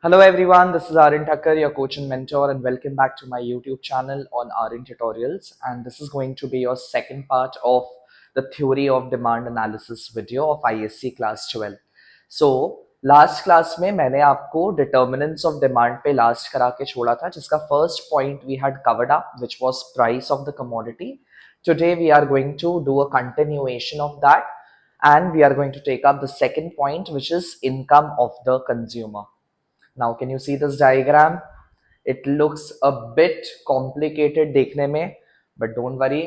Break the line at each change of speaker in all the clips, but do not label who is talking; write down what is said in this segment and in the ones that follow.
Hello everyone, this is Aryan Thakkar, your coach and mentor, and welcome back to my YouTube channel on Aryan Tutorials. And this is going to be your second part of the theory of demand analysis video of ISC class 12. So last class में मैंने आपको determinants of demand पे last करा के छोड़ा था, जिसका first point we had covered up, which was price of the commodity. Today we are going to do a continuation of that, and we are going to take up the second point, which is income of the consumer. Now can you see this diagram? It looks a bit complicated देखने में, but don't worry,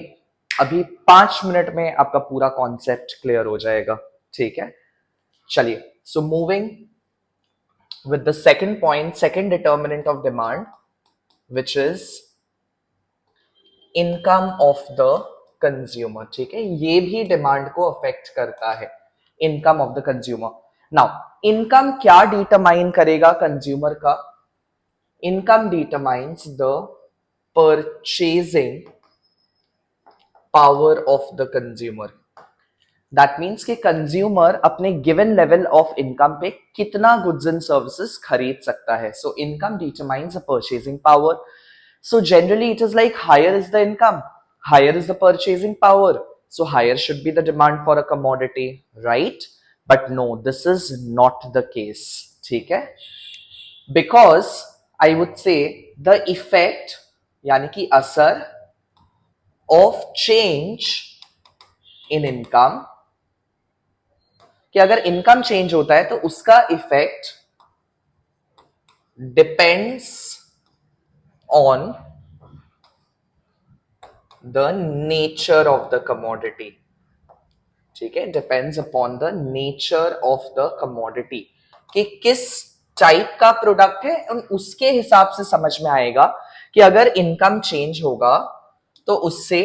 अभी 5 minute में आपका पूरा concept clear हो जाएगा. ठीक है, चलिए. So moving with the second point, second determinant of demand, which is income of the consumer. ठीक है, ये भी डिमांड को अफेक्ट करता है, income of the consumer. Now income क्या डिटरमाइन करेगा कंज्यूमर का? Income determines the purchasing power of the consumer. That means कि कंज्यूमर अपने गिवन लेवल ऑफ इनकम पे कितना गुड्स एंड सर्विसेज खरीद सकता है. So income determines the purchasing power. So generally it is like higher is the income, higher is the purchasing power. So higher should be the demand for a commodity, right? But no, this is not the case. ठीक है? Because I would say the effect यानी कि असर of change in income, कि अगर income change होता है तो उसका effect depends on the nature of the commodity. ठीक है, depends upon the nature of the commodity, कि किस टाइप का प्रोडक्ट है, और उसके हिसाब से समझ में आएगा कि अगर इनकम चेंज होगा तो उससे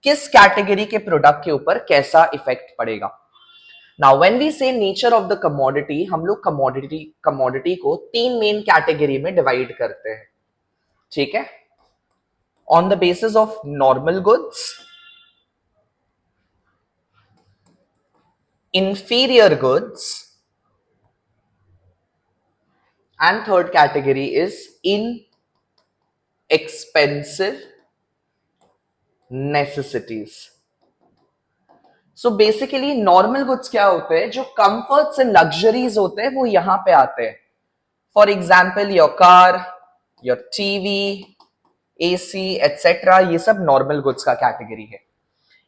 किस कैटेगरी के प्रोडक्ट के ऊपर कैसा इफेक्ट पड़ेगा. नाउ व्हेन वी से नेचर ऑफ द कमोडिटी, हम लोग कमोडिटी को 3 मेन कैटेगरी में डिवाइड करते हैं. ठीक है, on the basis of normal goods, inferior goods, and third category is inexpensive necessities. So basically normal goods क्या होते हैं? जो comforts and luxuries होते हैं वो यहां पे आते हैं. For example, your car, your TV, AC, etc. ये सब normal goods का कैटेगरी है.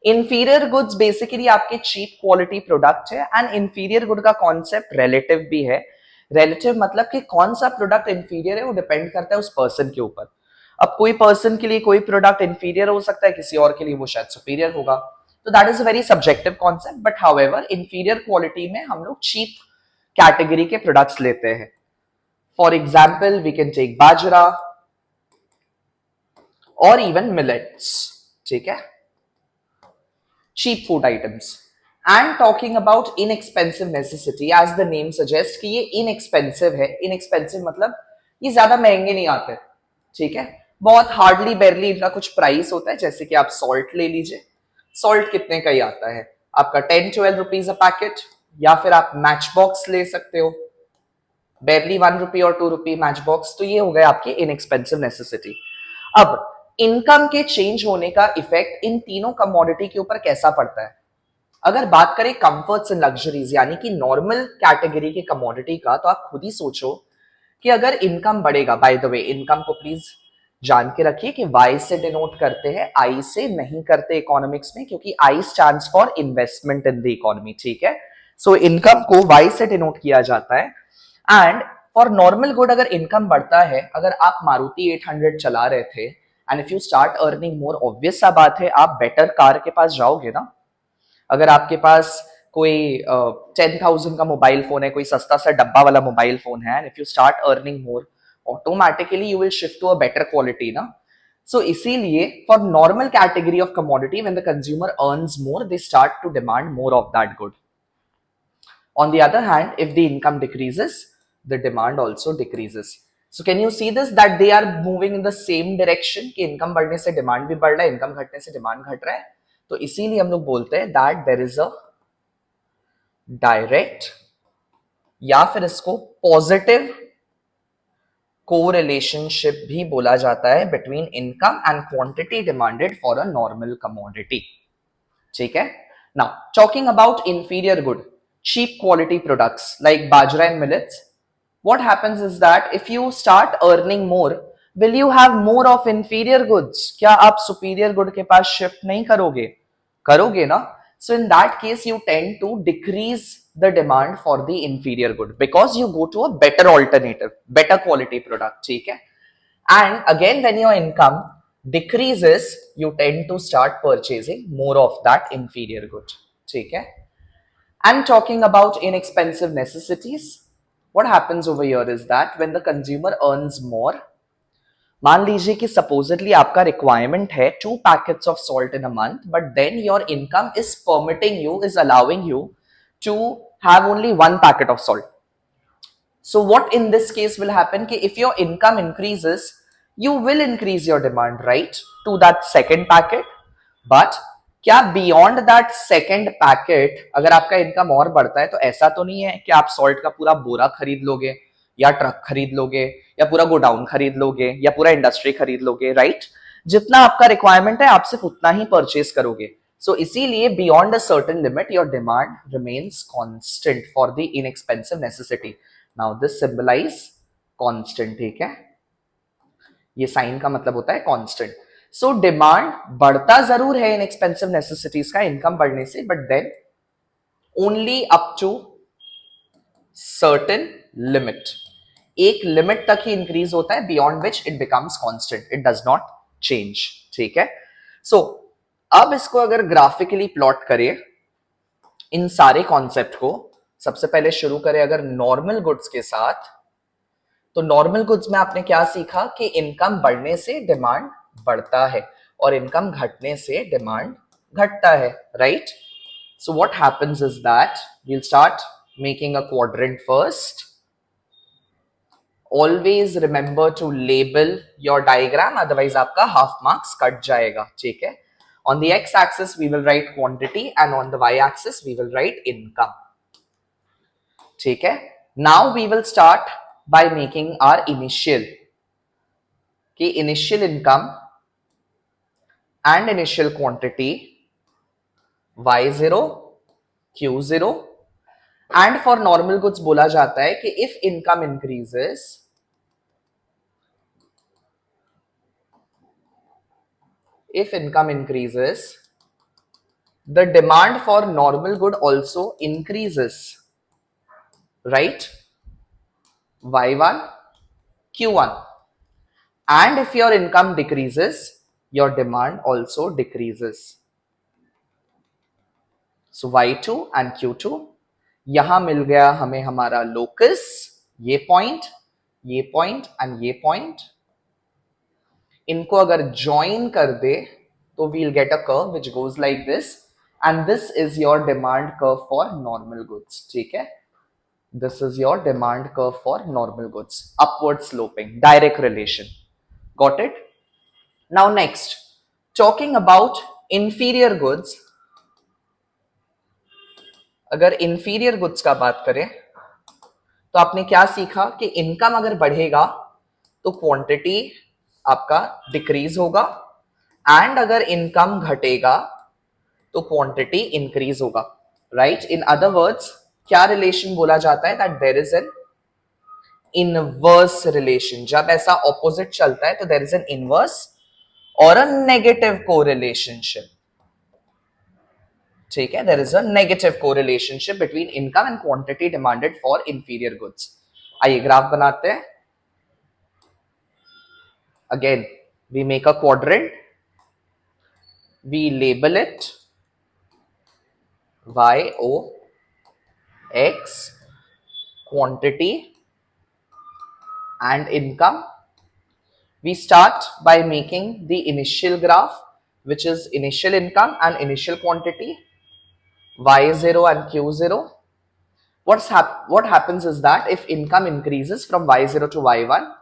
इंफीरियर गुड्स बेसिकली आपके चीप क्वालिटी प्रोडक्ट है. एंड इंफीरियर गुड का कॉन्सेप्ट रिलेटिव भी है. रिलेटिव मतलब कि कौन सा प्रोडक्ट इंफीरियर है वो डिपेंड करता है उस पर्सन के ऊपर. अब कोई पर्सन के लिए कोई प्रोडक्ट इंफीरियर हो सकता है, किसी और के लिए वो शायद सुपीरियर होगा. तो that is a very subjective concept. But however inferior quality में हम लोग चीप कैटेगरी के प्रोडक्ट्स लेते हैं. For example we can take bajra or even millets. ठीक है, cheap food items. And talking about inexpensive necessity, as the name suggests कि ये inexpensive है. inexpensive मतलब ये ज्यादा महंगे नहीं आते. ठीक है, बहुत हार्डली बेरली इनका कुछ प्राइस होता है. जैसे कि आप सॉल्ट ले लीजिए, सॉल्ट कितने का ही आता है आपका 10-12 रुपीज अ पैकेट. या फिर आप मैच बॉक्स ले सकते हो, बेरली 1 रुपी और 2 रुपी मैच बॉक्स. तो ये हो गए आपके इनएक्सपेंसिव नेसेसिटी. अब इनकम के चेंज होने का इफेक्ट इन तीनों कमोडिटी के ऊपर कैसा पड़ता है? अगर बात करें कंफर्ट्स एंड लग्जरीज यानी कि नॉर्मल कैटेगरी के कमोडिटी का, तो आप खुद ही सोचो कि अगर इनकम बढ़ेगा, बाय द वे इनकम को प्लीज जान के रखिए कि वाई से डिनोट करते हैं, आई से नहीं करते इकोनॉमिक्स में, क्योंकि आई stands for investment in the economy. ठीक है, सो इनकम को वाई से डिनोट किया जाता है. एंड फॉर नॉर्मल गुड अगर इनकम बढ़ता है, अगर आप मारुति 800 चला रहे थे and if you start earning more, obvious सा बात है आप बेटर कार के पास जाओगे ना. अगर आपके पास कोई 10,000 का मोबाइल फोन है, कोई सस्ता सा डब्बा वाला मोबाइल फोन है, and if you start earning more, automatically you will shift to a better quality ना. सो इसीलिए for normal category of commodity when the consumer earns more, they start to demand more of that good. On the other hand, if the income decreases, the demand also decreases. So can you see this that they are moving in the same direction कि income बढ़ने से demand भी बढ़ रहा है, income घटने से demand घट रहा है. तो इसीलिए हम लोग बोलते हैं that there is a direct या फिर इसको पॉजिटिव कोरिलेशनशिप भी बोला जाता है between income and quantity demanded for a normal commodity. ठीक है. Now talking about inferior good, cheap quality products like bajra and millets, what happens is that if you start earning more, will you have more of inferior goods? क्या आप superior good के पास shift नहीं करोगे? करोगे ना? So in that case you tend to decrease the demand for the inferior good because you go to a better alternative, better quality product. ठीक है. And again when your income decreases, you tend to start purchasing more of that inferior good. ठीक है. And talking about inexpensive necessities, what happens over here is that when the consumer earns more, मान लीजिए कि supposedly आपका requirement है 2 packets of salt in a month, but then your income is permitting you, is allowing you to have only 1 packet of salt. So what in this case will happen कि if your income increases, you will increase your demand, right, to that second packet. But क्या beyond that second packet अगर आपका income और बढ़ता है तो ऐसा तो नहीं है कि आप सॉल्ट का पूरा बोरा खरीद लोगे या ट्रक खरीद लोगे या पूरा गोडाउन खरीद लोगे या पूरा इंडस्ट्री खरीद लोगे, राइट? जितना आपका रिक्वायरमेंट है आप सिर्फ उतना ही परचेज करोगे. सो इसीलिए beyond a certain limit your demand remains constant for the inexpensive necessity. Now this symbolize constant. ठीक है, ये साइन का मतलब होता है कॉन्स्टेंट. सो डिमांड बढ़ता जरूर है इन एक्सपेंसिव नेसेसिटीज का इनकम बढ़ने से, but then only up to certain limit. एक लिमिट तक ही इंक्रीज होता है, beyond which it becomes constant, it does not change. ठीक है. सो अब इसको अगर ग्राफिकली प्लॉट करें इन सारे कॉन्सेप्ट को, सबसे पहले शुरू करें अगर नॉर्मल गुड्स के साथ, तो नॉर्मल गुड्स में आपने क्या सीखा कि इनकम बढ़ने से डिमांड बढ़ता है और इनकम घटने से डिमांड घटता है, right? So what happens is that we'll start making a quadrant first. Always remember to label your diagram, otherwise आपका हाफ मार्क्स कट जाएगा. ठीक है. On the X axis we will write quantity and on the Y axis we will write income. ठीक है. Now we will start by making our initial income and initial quantity y0 q0, and for normal goods बोला जाता है कि if income increases the demand for normal good also increases, right? y1 q1. And if your income decreases, your demand also decreases. So y2 and q2, यहां मिल गया हमें हमारा locus, ये point and ये पॉइंट. इनको अगर ज्वाइन कर दे तो we'll get a curve which goes like this, and this is your demand curve for normal goods. ठीक है. This is your demand curve for normal goods, upward sloping, direct relation. Got it? Now next, talking about inferior goods. अगर inferior goods का बात करें तो आपने क्या सीखा कि इनकम अगर बढ़ेगा तो क्वांटिटी आपका डिक्रीज होगा, एंड अगर इनकम घटेगा तो क्वांटिटी इंक्रीज होगा, राइट? इन अदर वर्ड्स क्या रिलेशन बोला जाता है? That there is an inverse relation. जब ऐसा ऑपोजिट चलता है तो there is an inverse or a negative correlationship. ठीक है. There is a negative correlationship between income and quantity demanded for inferior goods. आइए ग्राफ बनाते हैं. Again we make a quadrant, we label it y-o x quantity and income. We start by making the initial graph, which is initial income and initial quantity, y0 and q0. What happens is that if income increases from y0 to y1,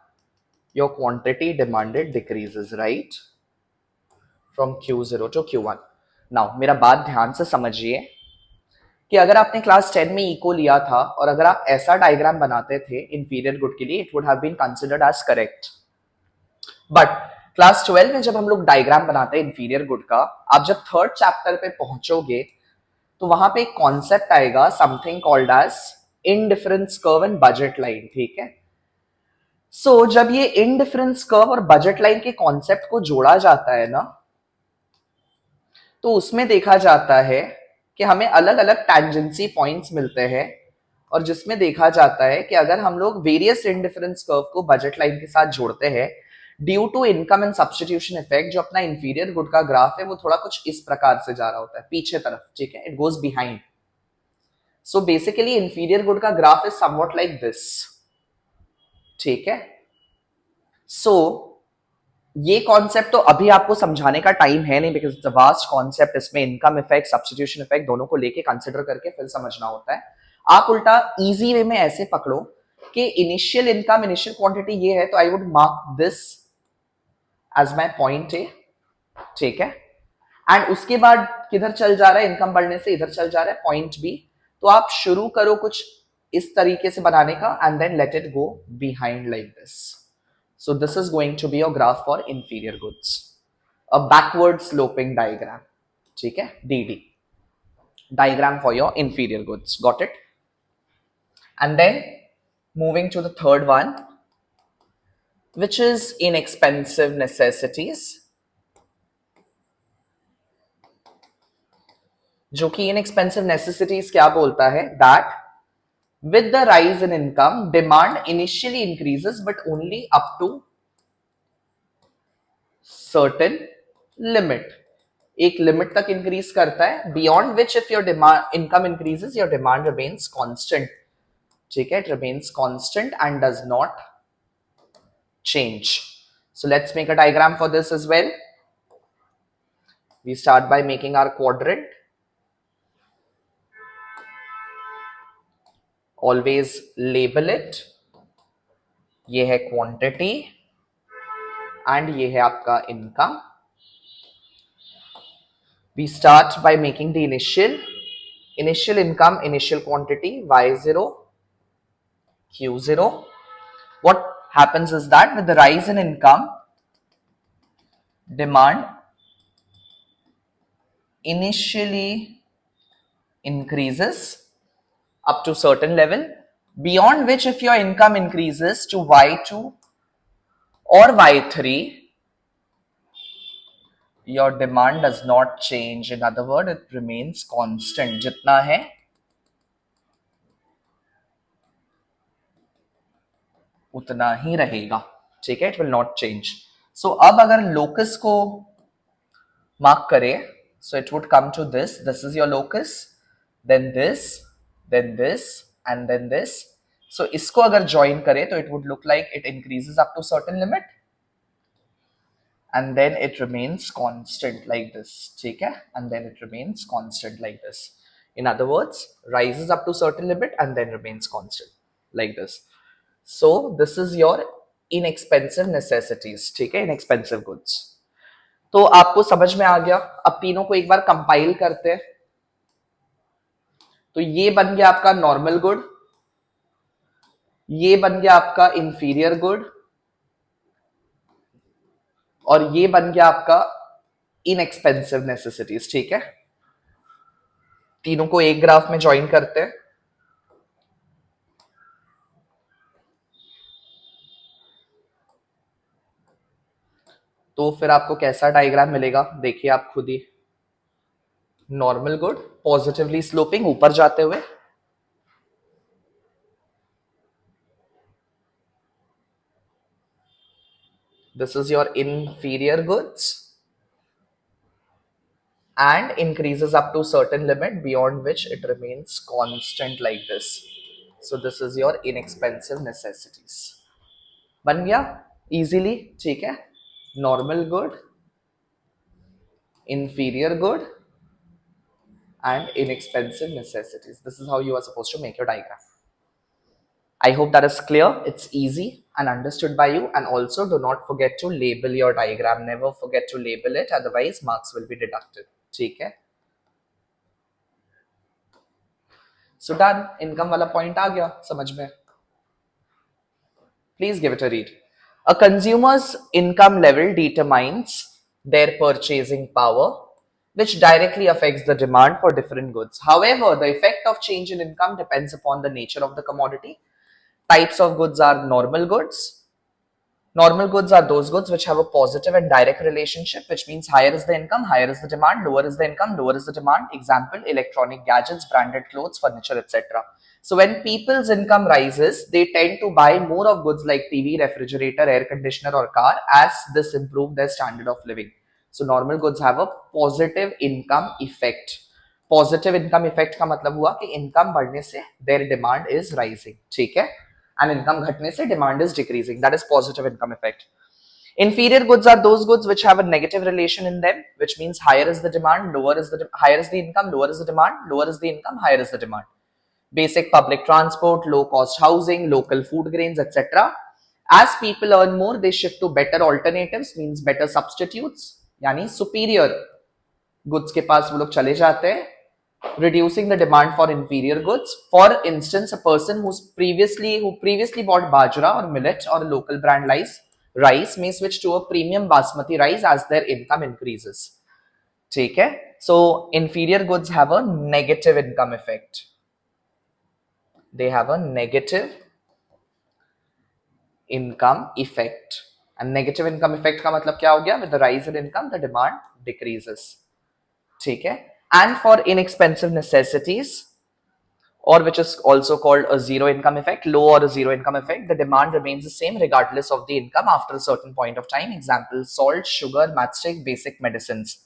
your quantity demanded decreases, right? From q0 to q1. Now मेरा बात ध्यान से समझिए कि अगर आपने class 10 में eco लिया था और अगर आप ऐसा डायग्राम बनाते थे इंफीरियर गुड के लिए, it would have been considered as correct. But class 12 में जब हम लोग डायग्राम बनाते हैं इंफीरियर गुड का, आप जब थर्ड चैप्टर पे पहुंचोगे तो वहां पे एक कॉन्सेप्ट आएगा, something called as indifference curve and budget line, ठीक है। सो जब ये इनडिफरेंस कर्व और बजट लाइन के कॉन्सेप्ट को जोड़ा जाता है ना, तो उसमें देखा जाता है कि हमें अलग अलग टैंजेंसी पॉइंट्स मिलते हैं, और जिसमें देखा जाता है कि अगर हम लोग वेरियस इंडिफरेंस कर्व को बजट लाइन के साथ जोड़ते हैं, due to income and substitution effect, जो अपना इंफीरियर गुड का ग्राफ है वो थोड़ा कुछ इस प्रकार से जा रहा होता है पीछे तरफ, ठीक है, it goes behind. So basically inferior good का graph is somewhat like this, ठीक है। सो ये कॉन्सेप्ट तो अभी आपको समझाने का टाइम है नहीं, because it's a vast concept, इसमें इनकम इफेक्ट सब्स्टिट्यूशन इफेक्ट दोनों को लेके कंसिडर करके फिर समझना होता है। आप उल्टा इजी वे में ऐसे पकड़ो कि इनिशियल इनकम, इनिशियल क्वांटिटी ये है, तो I would mark this as my point A, ठीक है। एंड उसके बाद किधर चल जा रहा है, इनकम बढ़ने से इधर चल जा रहा है पॉइंट बी, तो आप शुरू करो कुछ इस तरीके से बनाने का and then let it go behind like this. So this is going to be your graph for inferior goods, a backward sloping diagram, ठीक है, DD diagram for your inferior goods, got it? And then moving to the third one, which is inexpensive necessities, जो कि inexpensive necessities क्या बोलता है, that with the rise in income, demand initially increases but only up to certain limit, एक limit तक increase करता है, beyond which if your demand income increases your demand remains constant, ठीक है, it remains constant and does not change. So let's make a diagram for this as well. We start by making our quadrant, always label it, ये है quantity and ये है आपका income. We start by making the initial income, initial quantity y0, q0. What happens is that with the rise in income, demand initially increases up to certain level, beyond which if your income increases to y2 or y3, your demand does not change. In other words, it remains constant. जितना है उतना ही रहेगा, ठीक है, it will not change. So अब अगर locus को mark करें, so it would come to this, this is your locus, then this, then this and then this. So इसको अगर ज्वाइन करें तो it would look like it increases up to certain limit and then it remains constant like this, ठीक है, and then it remains constant like this. In other words, rises up to certain limit and then remains constant like this. So this is your inexpensive necessities, ठीक है, inexpensive goods. तो आपको समझ में आ गया। अब तीनों को एक बार कंपाइल करते हैं, तो ये बन गया आपका नॉर्मल गुड, ये बन गया आपका इंफीरियर गुड, और ये बन गया आपका इनएक्सपेंसिव नेसेसिटीज, ठीक है। तीनों को एक ग्राफ में ज्वाइन करते हैं, तो फिर आपको कैसा डायग्राम मिलेगा देखिए आप खुद ही। नॉर्मल गुड पॉजिटिवली स्लोपिंग ऊपर जाते हुए, this is your inferior goods and increases up to certain limit beyond which it remains constant like this. So this is your inexpensive necessities. बन गया easily, ठीक है। Normal good, inferior good and inexpensive necessities. This is how you are supposed to make your diagram. I hope that is clear. It's easy and understood by you. And also do not forget to label your diagram. Never forget to label it. Otherwise, marks will be deducted. ठीक है? So done, income वाला point आ गया समझ में. Please give it a read. A consumer's income level determines their purchasing power, which directly affects the demand for different goods. However, the effect of change in income depends upon the nature of the commodity. Types of goods are normal goods. Normal goods are those goods which have a positive and direct relationship, which means higher is the income, higher is the demand, lower is the income, lower is the demand. Example, electronic gadgets, branded clothes, furniture, etc. So when people's income rises, they tend to buy more of goods like TV, refrigerator, air conditioner or car, as this improve their standard of living. So normal goods have a positive income effect. Positive income effect का मतलब हुआ कि income बढ़ने से their demand is rising, ठीक है, and income घटने से demand is decreasing. That is positive income effect. Inferior goods are those goods which have a negative relation in them, which means higher is the demand, higher is the income, lower is the demand, lower is the income, higher is the demand. Basic public transport, low cost housing, local food grains, etc. As people earn more, they shift to better alternatives, means better substitutes, यानी superior goods के पास वो लोग चले जाते हैं, reducing the demand for inferior goods. For instance, a person who previously bought bajra or millet or local brand rice may switch to a premium basmati rice as their income increases. ठीक है? So inferior goods have a negative income effect. They have a negative income effect. And negative income effect का मतलब क्या हो गया? With the rise in income, the demand decreases. ठीक है? And for inexpensive necessities, or which is also called a zero income effect, low or a zero income effect, the demand remains the same regardless of the income after a certain point of time. Example, salt, sugar, matchstick, basic medicines.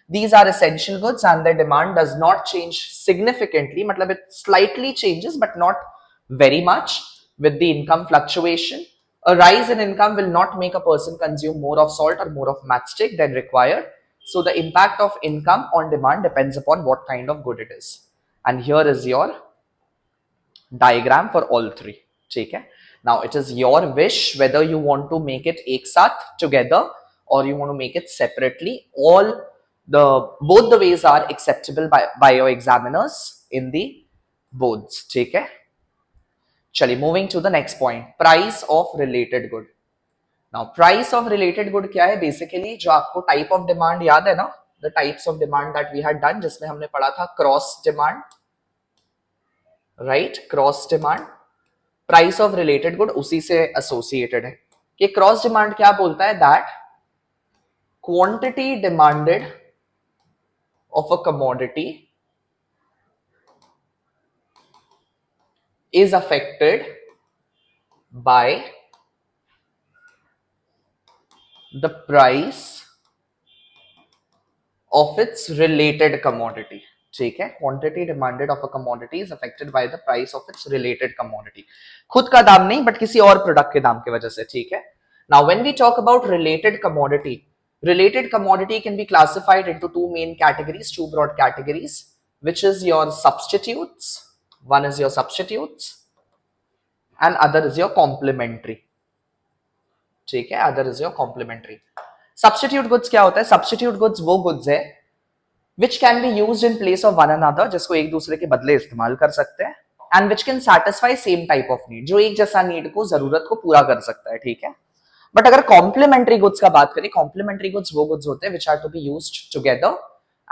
These are essential goods and their demand does not change significantly. Matlab it slightly changes but not very much with the income fluctuation. A rise in income will not make a person consume more of salt or more of matchstick than required. So the impact of income on demand depends upon what kind of good it is. And here is your diagram for all three. ठीक है? Now it is your wish whether you want to make it एक साथ together or you want to make it separately. Both the ways are acceptable by your examiners in the boards. ठीक है? चलिए, moving to the next point, price of related good. Now price of related good क्या है? Basically जो आपको type of demand याद है ना, the types of demand that we had done, जिसमें हमने पढ़ा था cross demand, right? Cross demand, price of related good उसी से associated है. कि cross demand क्या बोलता है? That quantity demanded of a commodity is affected by the price of its related commodity. ठीक है? Quantity demanded of a commodity is affected by the price of its related commodity. खुद का दाम नहीं, but किसी और प्रोडक्ट के दाम की वजह से. ठीक है? Now when we talk about related commodity can be classified into two main categories, two broad categories, which is your substitutes. One is your substitutes and other is your complementary. ठीक है? Other is your complementary. Substitute goods क्या होता है? Substitute goods वो goods है which can be used in place of one another, जिसको एक दूसरे के बदले इस्तेमाल कर सकते हैं, and which can satisfy same type of need, जो एक जैसा नीड को, जरूरत को पूरा कर सकता है. ठीक है? बट अगर कॉम्प्लीमेंट्री गुड्स का बात करें, कॉम्प्लीमेंट्री गुड्स वो गुड्स होते हैं which are to be used together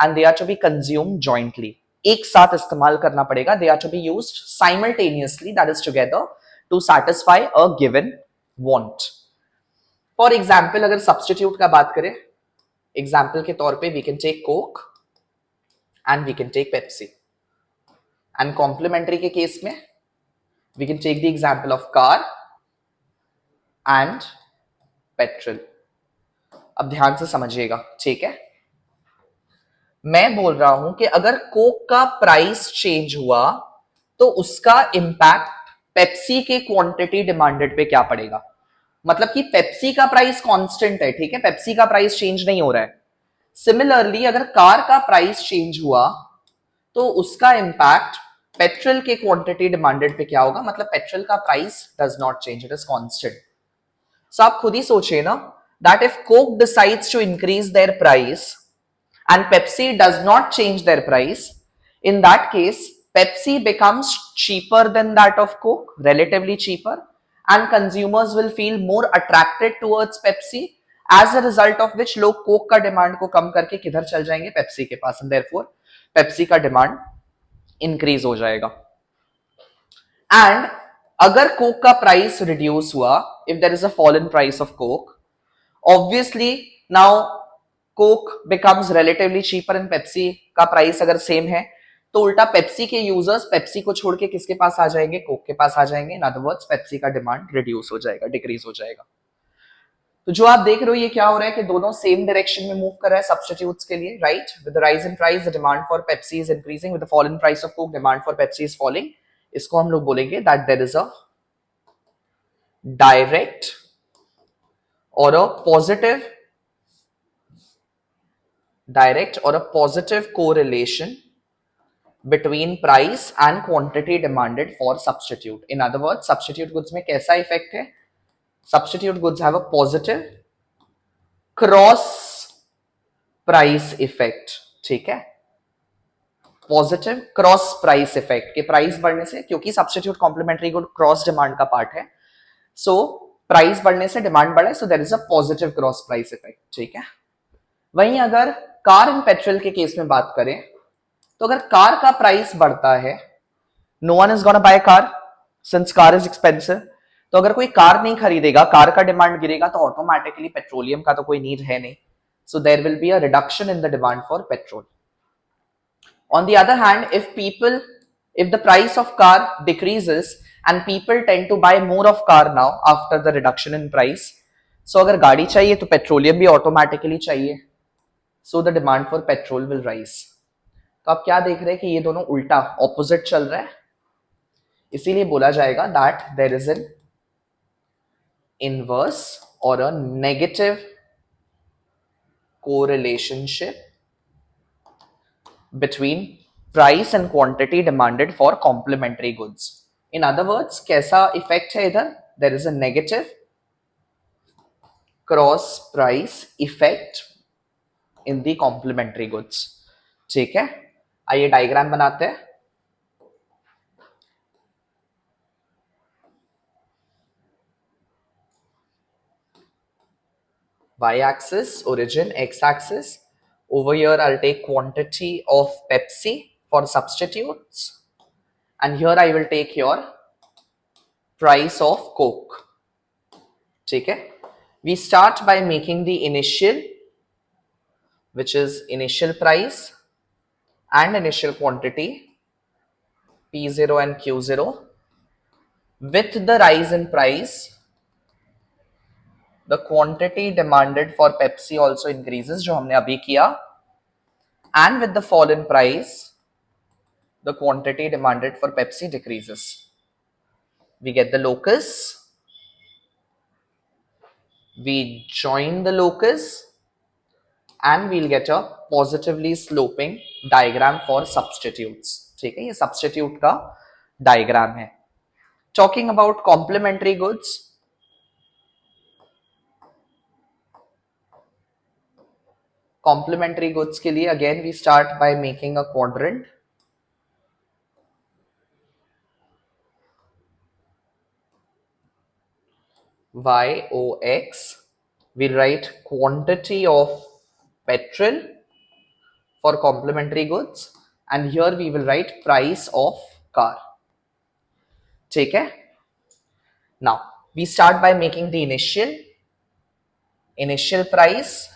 and they are to be consumed jointly. एक साथ इस्तेमाल करना पड़ेगा. They are to be used simultaneously, that is together, to satisfy a given want. For example अगर substitute का बात करें, एग्जांपल के तौर पे we can take Coke and we can take Pepsi. And complementary के केस में we can take the example of car and petrol. अब ध्यान से समझिएगा. ठीक है? मैं बोल रहा हूं कि अगर कोक का प्राइस चेंज हुआ तो उसका इंपैक्ट पेप्सी के क्वांटिटी डिमांडेड पे क्या पड़ेगा. मतलब कि पेप्सी का प्राइस कांस्टेंट है. ठीक है? पेप्सी का प्राइस चेंज नहीं हो रहा है. सिमिलरली अगर कार का प्राइस चेंज हुआ तो उसका इंपैक्ट पेट्रोल के क्वांटिटी डिमांडेड पे क्या होगा. मतलब पेट्रोल का price does not change, it is constant. So आप खुद ही सोचिए ना, that if Coke decides to increase their price and Pepsi does not change their price, in that case Pepsi becomes cheaper than that of Coke, relatively cheaper, and consumers will feel more attracted towards Pepsi, as a result of which लोग Coke का demand को कम करके किधर चल जाएंगे, Pepsi के पास, and therefore पेप्सी का डिमांड इंक्रीज हो जाएगा. एंड अगर कोक का प्राइस रिड्यूस हुआ, if there is a fall in price of Coke, obviously now Coke becomes relatively cheaper and Pepsi का प्राइस अगर सेम है, तो उल्टा पेप्सी के यूजर्स पेप्सी को छोड़ के किसके पास आ जाएंगे, कोक के पास आ जाएंगे. इन अदर वर्ड्स पेप्सी का डिमांड रिड्यूस हो जाएगा, डिक्रीज हो जाएगा. तो जो आप देख रहे हो ये क्या हो रहा है कि दोनों सेम डायरेक्शन में मूव कर रहा है सब्स्टिट्यूट्स के लिए, right. With the rise in price the demand for Pepsi is increasing, with the fall in price of Coke demand for Pepsi is falling. इसको हम लोग बोलेंगे that there is a direct or a positive, direct or a positive correlation between price and quantity demanded for substitute. In other words, substitute goods में कैसा effect है? Substitute goods have a positive cross price effect. ठीक है, positive cross price effect के price बढ़ने से, क्योंकि substitute complementary good cross demand का पार्ट है, सो प्राइस बढ़ने से डिमांड बढ़े, so there is a positive cross price effect. ठीक है. वहीं अगर कार एंड पेट्रोल के केस में बात करें, तो अगर कार का प्राइस बढ़ता है, no one is gonna buy car since car is expensive, तो अगर कोई कार नहीं खरीदेगा, कार का डिमांड गिरेगा, तो ऑटोमेटिकली पेट्रोलियम का तो कोई नीड है नहीं, so there will be a reduction in the demand for petrol. On the other hand, if the price of car decreases and people tend to buy more of car now after the reduction in price, so अगर गाड़ी चाहिए तो petroleum भी automatically चाहिए, so the demand for petrol will rise. तो आप क्या देख रहे हैं कि ये दोनों उल्टा ऑपोजिट चल रहा है, इसीलिए बोला जाएगा that there is an inverse or a negative correlationship between price and quantity demanded for complementary goods. In other words, कैसा इफेक्ट है इधर? There is a negative cross price effect in the complementary goods. ठीक है, आइए diagram बनाते हैं. Y-axis origin, x-axis. Over here, I'll take quantity of Pepsi for substitutes, and here I will take your price of Coke. ठीक है. We start by making the initial, which is initial price and initial quantity P0 and Q0. With the rise in price, the quantity demanded for Pepsi also increases, जो हमने अभी किया, and with the fall in price, the quantity demanded for Pepsi decreases. We get the locus, we join the locus, and we'll get a positively sloping diagram for substitutes. ठीक है, ये substitute का diagram है. Talking about complementary goods, complementary goods के लिए again we start by making a quadrant. YOX, we'll write quantity of petrol for complementary goods, and here we will write price of car. ठीक है. Now we start by making the initial price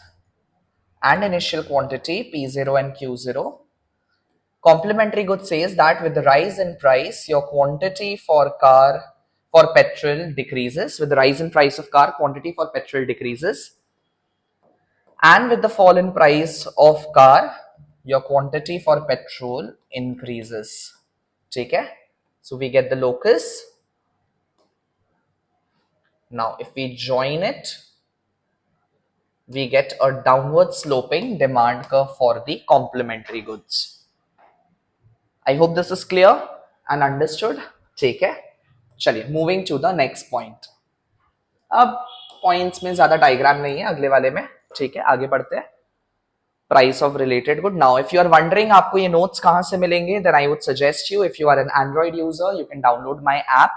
and initial quantity P0 and Q0. Complementary goods says that with the rise in price, your quantity for petrol decreases. With the rise in price of car, quantity for petrol decreases, and with the fall in price of car, your quantity for petrol increases. ठीक है. So we get the locus. Now if we join it, we get a downward sloping demand curve for the complementary goods. I hope this is clear and understood. ठीक है. चलिए, moving to the next point. अब points में ज्यादा diagram नहीं है अगले वाले में. ठीक है, आगे बढ़ते हैं. price of related good. Now if you are wondering आपको ये notes कहाँ से मिलेंगे, then I would suggest you, if you are an Android user, you can download my app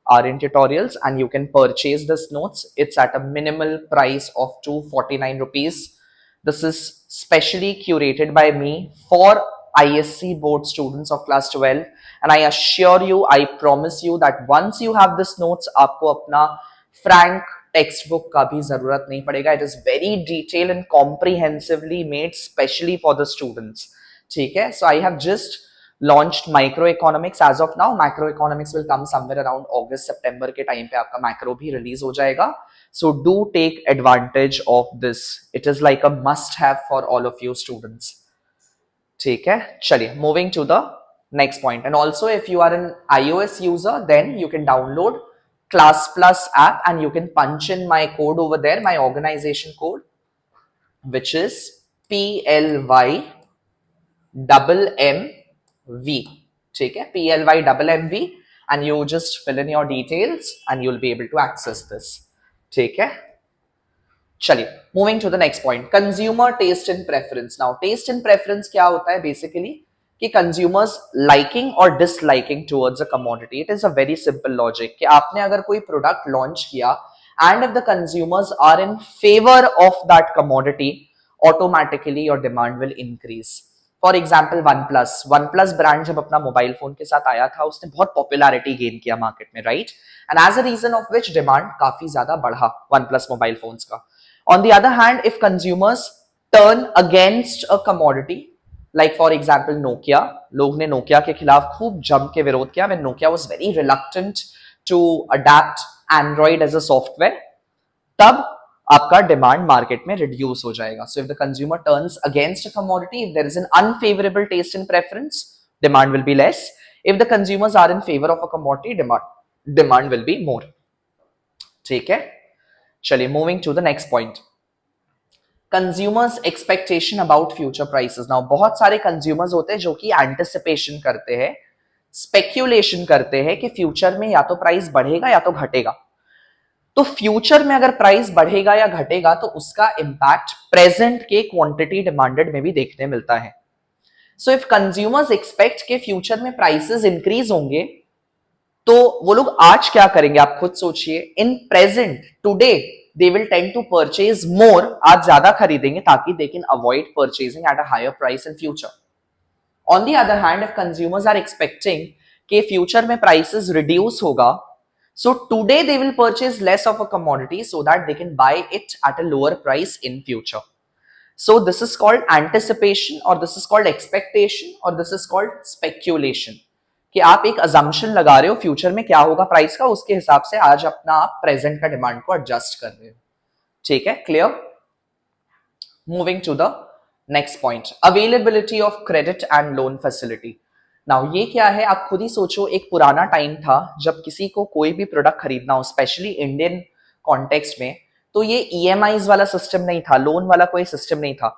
RN Tutorials and you can purchase this notes. It's at a minimal price of 249 rupees. This is specially curated by me for ISC board students of class 12, and I assure you, I promise you that once you have this notes, आपको अपना frank text book का भी जरूरत नहीं पड़ेगा. It is very detail and comprehensively made specially for the students. ठीक है, so I have just launched microeconomics as of now. Macroeconomics will come somewhere around August September के टाइम पे आपका macro भी रिलीज हो जाएगा. So do take advantage of this. It is like a must have for all of you students. ठीक है, चलिए moving to the next point. And also if you are an iOS user, then you can download Class Plus app and you can punch in my code over there, my organization code, which is PLYMMV. ठीक है, PLYMMV, and you just fill in your details and you'll be able to access this. ठीक है, चलिए moving to the next point, consumer taste and preference. Now taste and preference क्या होता है basically कि consumers liking और disliking towards a commodity. It is a very simple logic कि आपने अगर कोई प्रोडक्ट लॉन्च किया and if the consumers are in favour of that commodity, automatically your demand will increase. For example OnePlus brand जब अपना mobile phone के साथ आया था, उसने बहुत पॉपुलैरिटी गेन किया मार्केट में, right? And as a reason of which demand काफी ज्यादा बढ़ा वन प्लस मोबाइल फोन्स का. On the other hand, if consumers turn against a commodity, like for example Nokia, लोग ने नोकिया के खिलाफ खूब जम के विरोध किया when Nokia was very reluctant to adapt Android as a software, तब आपका डिमांड मार्केट में रिड्यूस हो जाएगा. So if the consumer turns against a commodity, if there is an unfavourable taste and preference, demand will be less. If the consumers are in favour of a commodity, demand will be more. ठीक है, चलिए moving to the next point, consumers expectation about future prices. Now बहुत सारे consumers होते हैं जो कि anticipation करते हैं, स्पेक्यूलेशन करते हैं कि फ्यूचर में या तो प्राइस बढ़ेगा या तो घटेगा. तो फ्यूचर में अगर प्राइस बढ़ेगा या घटेगा तो उसका इंपैक्ट प्रेजेंट के क्वांटिटी डिमांडेड में भी देखने मिलता है. सो इफ कंज्यूमर्स एक्सपेक्ट के फ्यूचर में प्राइसेस इंक्रीज होंगे, तो वो लोग आज क्या करेंगे आप खुद सोचिए. In present today they will tend to purchase more, आज ज्यादा खरीदेंगे ताकि they can avoid purchasing at a higher price in future. On the other hand, if consumers are expecting कि future में prices reduce होगा, so today they will purchase less of a commodity so that they can buy it at a lower price in future. So this is called anticipation, or this is called expectation, or this is called speculation. कि आप एक assumption लगा रहे हो future में क्या होगा price का, उसके हिसाब से आज अपना आप प्रेजेंट का डिमांड को एडजस्ट कर रहे हो. ठीक है, clear? Moving to the next point, availability of credit and loan facility. Now ये क्या है, आप खुद ही सोचो. एक पुराना टाइम था जब किसी को कोई भी प्रोडक्ट खरीदना हो, स्पेशली इंडियन कॉन्टेक्स्ट में, तो ये ईएमआईज वाला सिस्टम नहीं था, लोन वाला कोई सिस्टम नहीं था.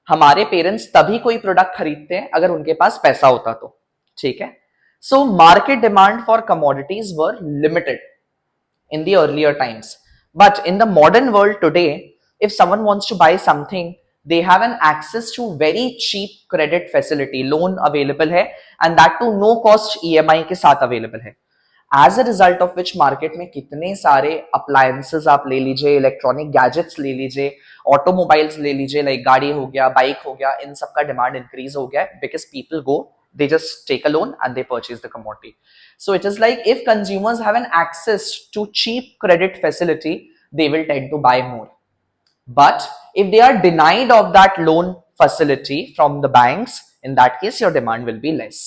हमारे पेरेंट्स तभी कोई प्रोडक्ट खरीदते हैं अगर उनके पास पैसा होता तो. ठीक है, so market demand for commodities were limited in the earlier times, but in the modern world today, if someone wants to buy something, they have an access to very cheap credit facility, loan available है, and that to no cost EMI के साथ available है. As a result of which market में कितने सारे appliances आप ले लीजिए, electronic gadgets ले लीजिए, automobiles ले लीजिए, like गाड़ी हो गया, बाइक हो गया, इन सब का demand increase हो गया because people go, they just take a loan and they purchase the commodity. So it is like if consumers have an access to cheap credit facility, they will tend to buy more. But if they are denied of that loan facility from the banks, in that case your demand will be less.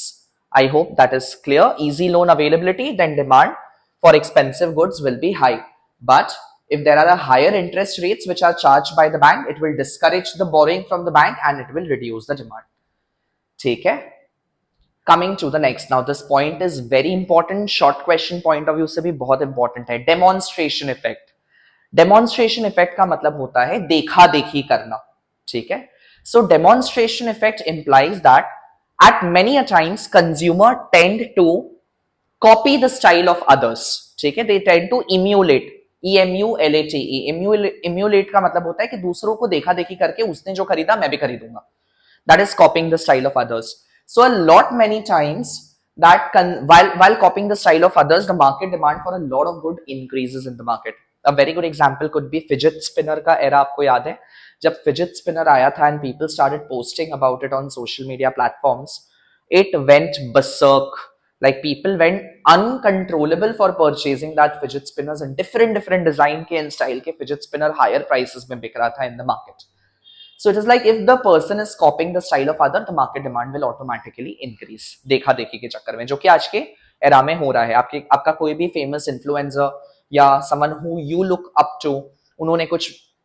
I hope that is clear. Easy loan availability, then demand for expensive goods will be high. But if there are higher interest rates which are charged by the bank, it will discourage the borrowing from the bank and it will reduce the demand. ठीक है, Coming to the next, now this point is very important, short question point of view से भी बहुत important है. Demonstration effect. Demonstration effect का मतलब होता है देखा देखी करना. ठीक है, so demonstration effect implies that at many a times consumer tend to copy the style of others. ठीक है, they tend to emulate. EMULATE, emulate का मतलब होता है कि दूसरों को देखा देखी करके उसने जो खरीदा मैं भी खरीदूंगा. That is copying the style of others. So a lot many times that while copying the style of others, the market demand for a lot of good increases in the market. A very good example could be fidget spinner का era. आपको याद है जब fidget spinner आया था and people started posting about it on social media platforms, it went berserk. Like people went uncontrollable for purchasing that fidget spinners, and different design के and style के fidget spinner higher prices में बिक रहा था in the market. So it is like if the person is copying the style of other, the market demand will automatically increase. देखा देखी के चक्कर में, जो कि आज के एरा में हो रहा है. आपका कोई भी फेमस इन्फ्लुएंसर या someone who you look up to, उन्होंने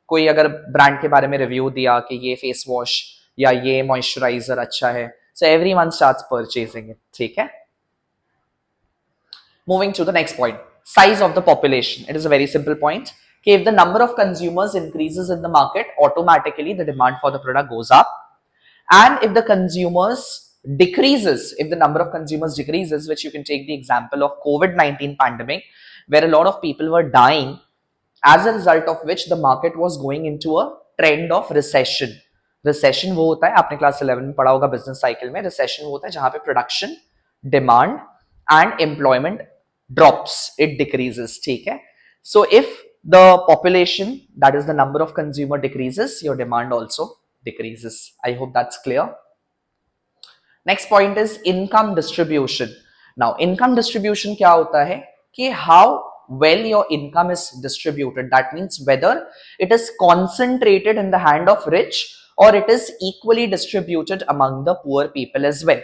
कोई अगर ब्रांड के बारे में रिव्यू दिया कि ये फेस वॉश या ये मॉइस्चराइजर अच्छा है, so everyone starts purchasing it. ठीक है. Moving to the next point, size of the population. It is a very simple point. If the number of consumers increases in the market, automatically the demand for the product goes up. And if the number of consumers decreases, which you can take the example of COVID-19 pandemic, where a lot of people were dying, as a result of which the market was going into a trend of recession. Recession वो होता है, आपने class 11 में पढ़ा होगा business cycle में. Recession वो होता है जहां पे production, demand and employment drops, it decreases. ठीक है. So if the population, that is the number of consumer decreases, your demand also decreases. I hope that's clear. Next point is income distribution. Now income distribution क्या होता है कि how well your income is distributed. That means whether it is concentrated in the hand of rich or it is equally distributed among the poor people as well.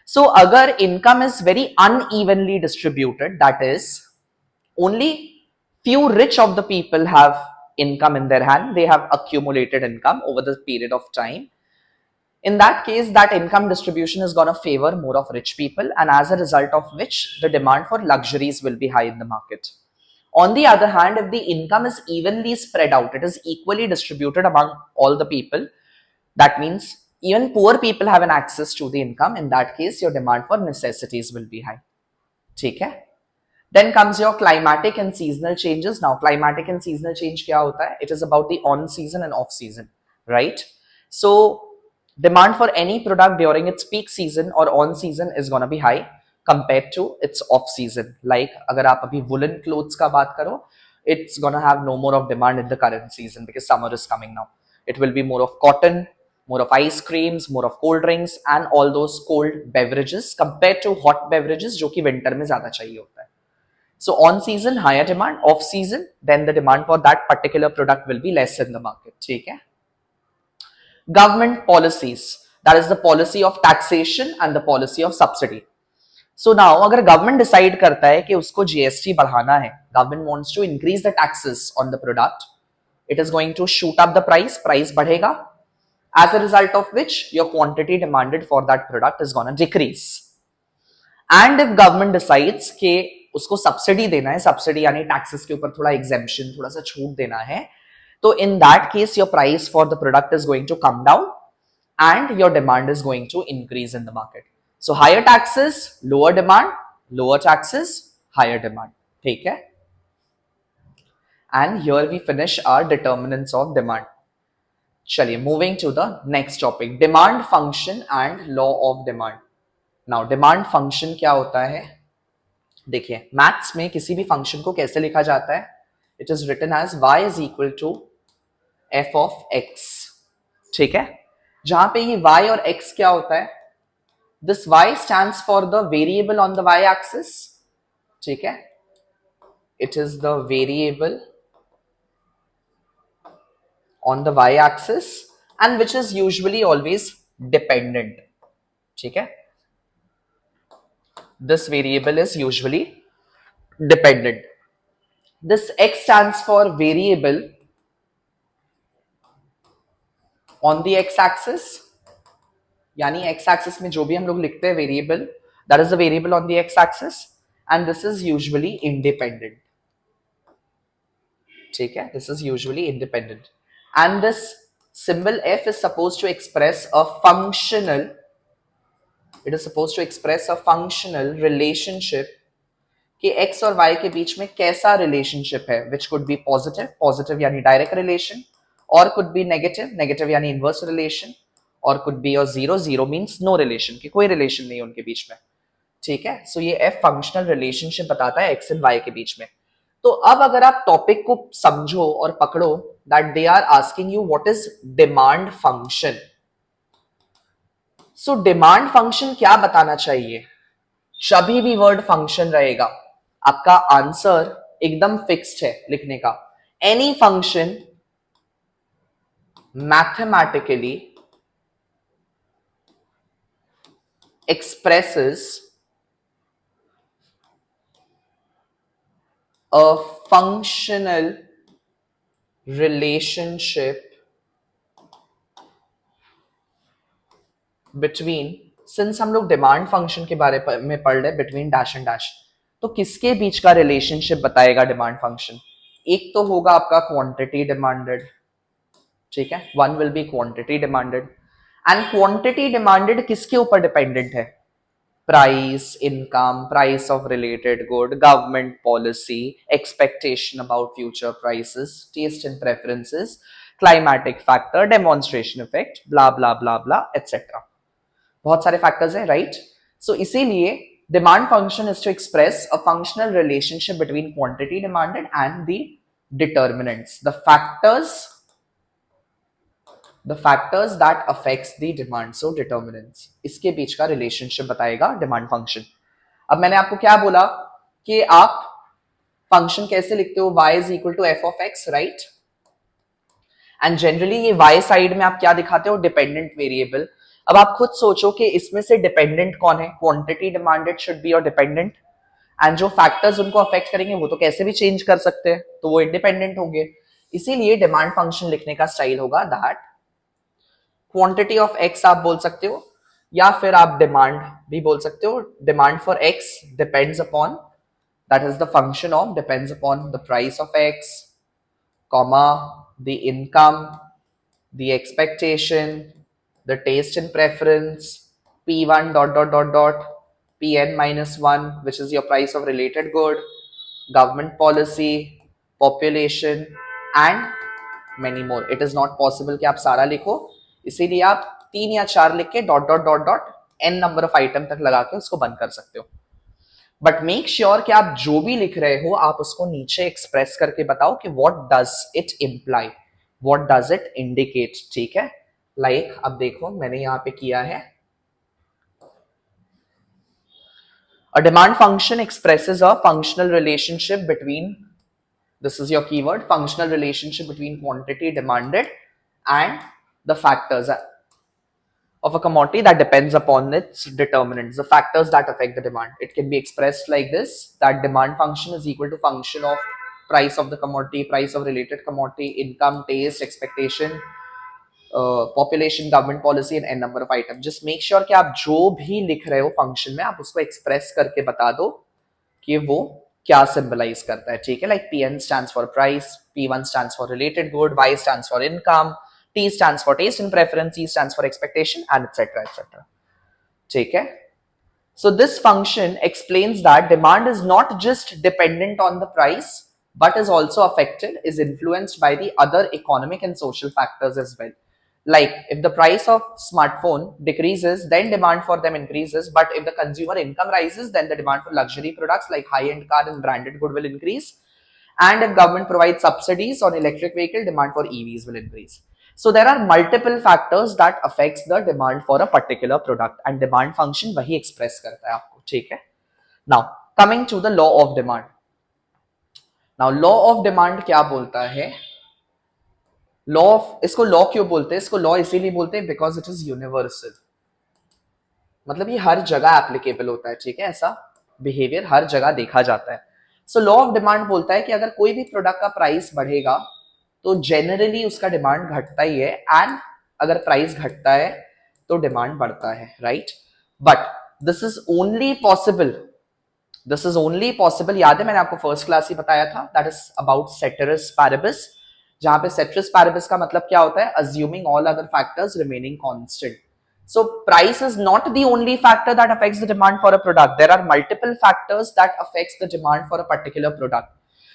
So agar income is very unevenly distributed, that is only few rich of the people have income in their hand, they have accumulated income over the period of time. In that case, that income distribution is going to favor more of rich people, and as a result of which the demand for luxuries will be high in the market. On the other hand, if the income is evenly spread out, it is equally distributed among all the people, that means even poor people have an access to the income. In that case, your demand for necessities will be high. ठीक है. Then comes your climatic and seasonal changes. Now, climatic and seasonal change क्या होता है? It is about the on season and off season, right? So, demand for any product during its peak season or on season is gonna be high compared to its off season. Like अगर आप अभी woolen clothes का बात करो, it's gonna have no more of demand in the current season because summer is coming now. It will be more of cotton, more of ice creams, more of cold drinks and all those cold beverages compared to hot beverages जो कि winter में ज़्यादा चाहिए होता है. So on season higher demand, off season then the demand for that particular product will be less in the market. ठीक है. Government policies, that is the policy of taxation and the policy of subsidy. So now अगर government decide करता है कि उसको GST बढ़ाना है, government wants to increase the taxes on the product, it is going to shoot up the price बढ़ेगा, as a result of which your quantity demanded for that product is going to decrease. And if government decides कि उसको subsidy देना है, subsidy यानी taxes के ऊपर थोड़ा exemption, थोड़ा सा छूट देना है, तो in that case your price for the product is going to come down and your demand is going to increase in the market. So higher taxes, lower demand, lower taxes, higher demand. ठीक है. And here we finish our determinants of demand. चलिए moving to the next topic, demand function and law of demand. Now demand function क्या होता है? देखिए maths में किसी भी फंक्शन को कैसे लिखा जाता है? It is written as y is equal to f of x. ठीक है. जहां पे ये y और x क्या होता है? This y stands for the variable on the y axis. ठीक है. It is the variable on the y axis and which is usually always dependent. ठीक है. This variable is usually dependent. This x stands for variable on the x axis, यानी x axis में जो भी हम लोग लिखते हैं variable, that is the variable on the x axis, and this is usually independent. ठीक है. This is usually independent, and this symbol f is supposed to express a functional, it is supposed to express a functional relationship कि X और Y के बीच में कैसा relationship है, which could be positive, positive यानी डायरेक्ट रिलेशन, और could be negative, negative यानी इनवर्स रिलेशन, और कुड बी और zero, zero means no relation, कि कोई रिलेशन नहीं है उनके बीच में। ठीक है, सो ये एफ फंक्शनल रिलेशनशिप बताता है एक्स एंड वाई के बीच में। तो अब अगर आप टॉपिक को समझो और पकड़ो, that they are asking you what is demand function. So demand function क्या बताना चाहिए? सभी भी वर्ड फंक्शन रहेगा, आपका आंसर एकदम फिक्स्ड है लिखने का। Any function mathematically expresses a functional relationship between, since हम लोग डिमांड फंक्शन के बारे में पढ़ रहे बिटवीन डैश एंड डैश, तो किसके बीच का रिलेशनशिप बताएगा डिमांड फंक्शन? एक तो होगा आपका क्वांटिटी डिमांडेड, ठीक है, one will be quantity demanded. And quantity demanded किसके ऊपर डिपेंडेंट है? Price, income, price of related good, government policy, expectation about future prices, taste and preferences, climatic factor, demonstration effect, blah blah blah blah etcetera. बहुत सारे factors हैं, right? So इसीलिए demand function is to express a functional relationship between quantity demanded and the determinants, the factors that affects the demand, so determinants, इसके बीच का relationship बताएगा demand function. अब मैंने आपको क्या बोला कि आप फंक्शन कैसे लिखते हो? y is equal to F of X, right? And generally ये y साइड में आप क्या दिखाते हो? Dependent variable. अब आप खुद सोचो कि इसमें से डिपेंडेंट कौन है? Quantity demanded should be your dependent, and जो फैक्टर्स उनको अफेक्ट करेंगे वो तो कैसे भी चेंज कर सकते हैं, तो वो इंडिपेंडेंट होंगे। इसीलिए डिमांड फंक्शन लिखने का स्टाइल होगा दैट क्वांटिटी ऑफ एक्स आप बोल सकते हो, या फिर आप डिमांड भी बोल सकते हो। Demand for x depends upon, that is the function of, depends upon the price of x, comma the income, the expectation, the taste and preference, P1 dot dot dot dot, Pn minus 1, which is your price of related good, government policy, population, and many more. It is not possible कि आप सारा लिखो, इसीलिए आप 3 या 4 लिख के dot dot dot dot n number of item तक लगा के उसको बंद कर सकते हो। बट मेक श्योर कि आप जो भी लिख रहे हो आप उसको नीचे एक्सप्रेस करके बताओ कि what does it imply, what does it indicate, ठीक है? लाइक अब देखो मैंने यहां पे किया है, a demand function expresses a functional relationship between, this is your keyword, functional relationship between quantity demanded and the factors of a commodity that depends upon its determinants, the factors that affect the demand. It can be expressed like this, that demand function is equal to function of price of the commodity, price of related commodity, income, taste, expectation, population, government policy and an number of item. Just make sure कि आप जो भी लिख रहे हो function में आप उसको एक्सप्रेस करके बता दो कि वो क्या सिंबलाइज करता है, ठीक है? Like Pn stands for price, P1 stands for related good, Y stands for income, T stands for taste and preference, E stands for expectation and etcetera etcetera, ठीक है? So this function explains that demand is not just dependent on the price but is also affected, is influenced by the other economic and social factors as well. Like if the price of smartphone decreases, then demand for them increases, but if the consumer income rises, then the demand for luxury products like high-end car and branded good will increase, and if government provides subsidies on electric vehicle, demand for EVs will increase. So there are multiple factors that affects the demand for a particular product, and demand function वही express करता है आपको, ठीक है? Now coming to the law of demand. Now law of demand क्या बोलता है? Law of, इसको लॉ क्यों बोलते हैं? इसको लॉ इसीलिए बोलते हैं बिकॉज इट इज यूनिवर्सल, मतलब ये हर जगह एप्लीकेबल होता है, ठीक है? ऐसा बिहेवियर हर जगह देखा जाता है। सो लॉ ऑफ डिमांड बोलता है कि अगर कोई भी प्रोडक्ट का प्राइस बढ़ेगा तो जनरली उसका डिमांड घटता ही है, एंड अगर प्राइस घटता है तो डिमांड बढ़ता है, right? But this is only possible, this is only possible, याद है मैंने आपको फर्स्ट क्लास ही बताया था, दैट इज अबाउट सेटेरिस पैरेबिस, जहां पे सेट्रिस पैरेबिस का मतलब क्या होता है? Assuming all other factors remaining constant. So price is not the only factor that affects the demand for a product. There are multiple factors that affects the demand for a particular product.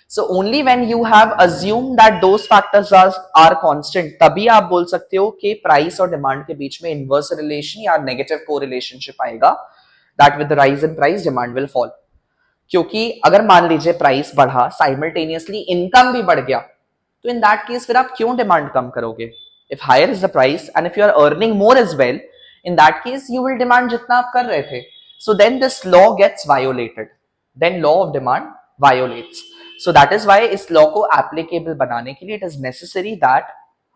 So only when you have assumed that those factors are constant, तभी आप बोल सकते हो कि price और demand के बीच में inverse relation या negative correlationship आएगा, that with the rise in price demand will fall. क्योंकि अगर मान लीजिए प्राइस बढ़ा, साइमल्टेनियसली इनकम भी बढ़ गया, तो इन दैट केस फिर आप क्यों डिमांड कम करोगे? If higher is the price and if you are earning more as well, in that case you will demand जितना आप कर रहे थे. So then this law gets violated, then law of demand violates. So that is why इस law को applicable बनाने के लिए it is necessary that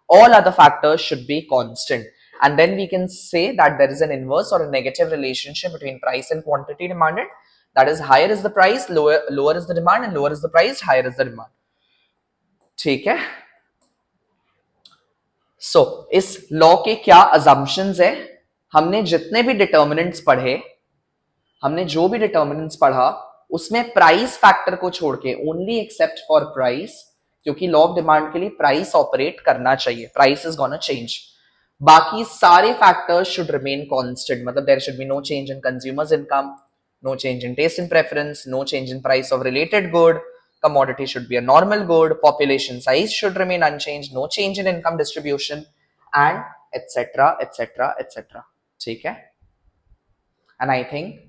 all other factors should be constant, and then we can say that there is an inverse or a negative relationship between price and quantity demanded. That is, higher is the price, lower is the demand, and lower is the price, higher is the demand. ठीक है. So इस law के क्या assumptions है? हमने जितने भी determinants पढ़े, हमने जो भी डिटर्मिनेंट्स पढ़ा, उसमें प्राइस फैक्टर को छोड़ के ओनली एक्सेप्ट फॉर प्राइस, क्योंकि लॉ ऑफ डिमांड के लिए प्राइस ऑपरेट करना चाहिए, प्राइस इज गोना चेंज. बाकी सारे फैक्टर्स शुड रिमेन कांस्टेंट, मतलब there should be no change in consumers income, no change in taste and preference, no change in price of related good, commodity should be a normal good, population size should remain unchanged, no change in income distribution, and etc etc etc. ठीक है. and I think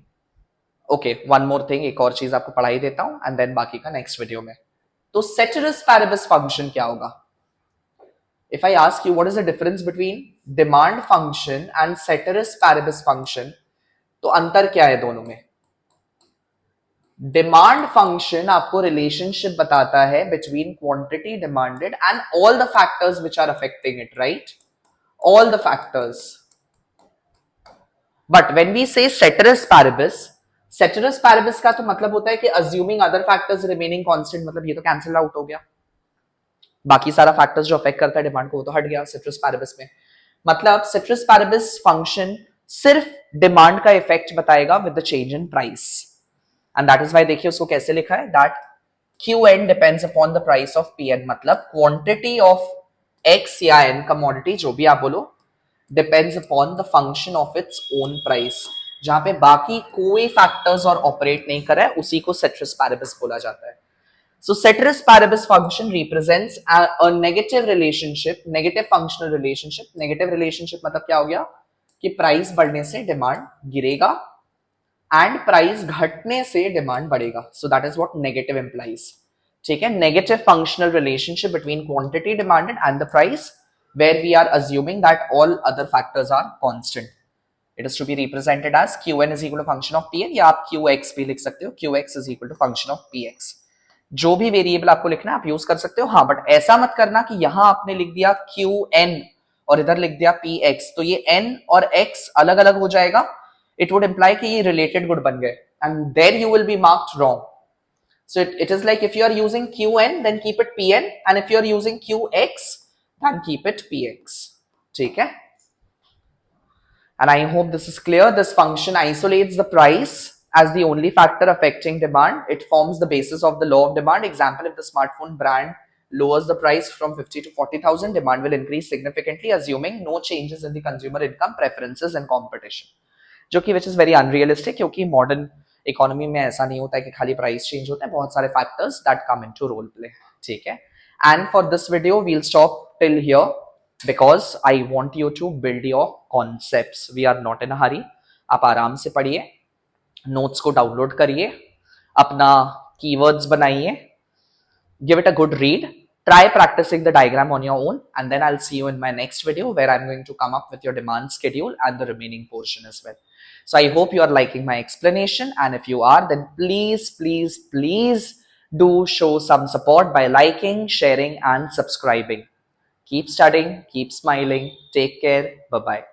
okay, one more thing, एक और चीज आपको पढ़ा ही देता हूं and then बाकी का नेक्स्ट वीडियो में. तो ceteris paribus function क्या होगा? If I ask you what is the difference between demand function and ceteris paribus function, तो अंतर क्या है दोनों में? डिमांड फंक्शन आपको रिलेशनशिप बताता है between quantity demanded and all the factors which are affecting it, right? All the factors. But when we say ceteris paribus का तो मतलब होता है कि assuming other factors remaining constant, मतलब ये तो कैंसिल आउट हो गया, बाकी सारा फैक्टर्स जो अफेक्ट करता है डिमांड को वो तो हट गया ceteris paribus में. मतलब ceteris paribus फंक्शन सिर्फ डिमांड का इफेक्ट बताएगा with the change in price. And that is why देखिए उसको कैसे लिखा है, that Qn depends upon the price of Pn, मतलब quantity of X या N commodity जो भी आप बोलो depends upon the function of its own price. जहां पे बाकी कोई फैक्टर्स और ऑपरेट नहीं कर रहा है उसी को ceteris paribus बोला जाता है. So ceteris paribus function represents a negative relationship, negative functional relationship. Negative relationship मतलब क्या हो गया कि प्राइस बढ़ने से डिमांड गिरेगा एंड प्राइस घटने से डिमांड बढ़ेगा. So that is what negative implies. ठीक है. Negative functional relationship between quantity demanded and the price, where we are assuming that all other factors are constant. It is to be represented as Qn is equal to function of Pn, या आप Qx भी लिख सकते हो, Qx is equal to function of Px. जो भी variable आपको लिखना है आप यूज कर सकते हो. हाँ, बट ऐसा मत करना कि यहां आपने लिख दिया Qn और इधर लिख दिया Px, तो ये n और x अलग अलग हो जाएगा. It would imply कि ये related good बन गए, and there you will be marked wrong. So it is like if you are using Qn, then keep it Pn, and if you are using Qx, then keep it Px. ठीक है? And I hope this is clear. This function isolates the price as the only factor affecting demand. It forms the basis of the law of demand. Example, if the smartphone brand lowers the price from 50 to 40,000, demand will increase significantly, assuming no changes in the consumer income, preferences, and competition. जो कि which is very unrealistic, क्योंकि modern economy में ऐसा नहीं होता है कि खाली प्राइस चेंज होता है, बहुत सारे factors that come into role play. ठीक है. And for this video we'll stop till here because I want you to build your concepts. We are not in a hurry. आप आराम से पढ़िए, नोट्स को डाउनलोड करिए, अपना कीवर्ड्स बनाइए, give it a good read, try practicing the diagram on your own, and then I'll see you in my next video where I'm going to come up with your demand schedule and the remaining portion as well. So I hope you are liking my explanation, and if you are, then please do show some support by liking, sharing, and subscribing. Keep studying, keep smiling, take care, bye bye.